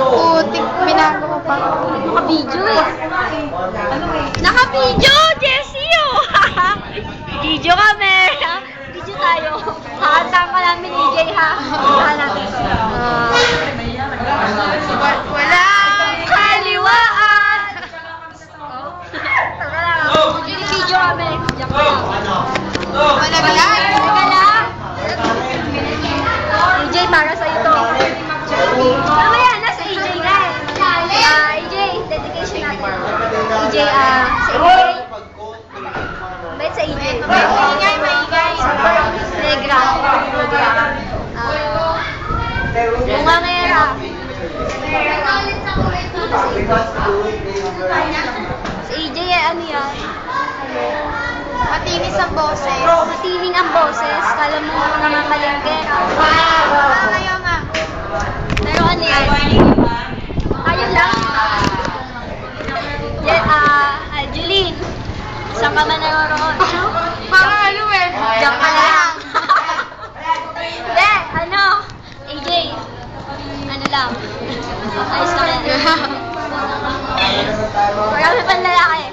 Putik, binago mo pa. Naka-video eh. Naka-video, Jessie oh! Video kami. Video tayo. Hahantaan ka namin, EJ ha. Hahantaan natin. Walang Kaliwaan! Video kami. Diyan ka lang. malaglag. Teka lang. EJ, para sa ito. Mamaya, nasa EJ nga eh. EJ, dedication natin. EJ, sa EJ. Bait sa EJ. Maingay, maingay. Negra. Bungangera. Sa EJ, ano yan? Matinis ang boses. Matining ang boses. Kala mo naman malinggera. Ayaw nga. Pero ano yan? Ayun lang. Juline. Saan ka man naroroon? Parang ano eh. Diyan ka lang. Hindi, ano? AJ. Ano lang? Ayos ka lang. Marami pang lalaki.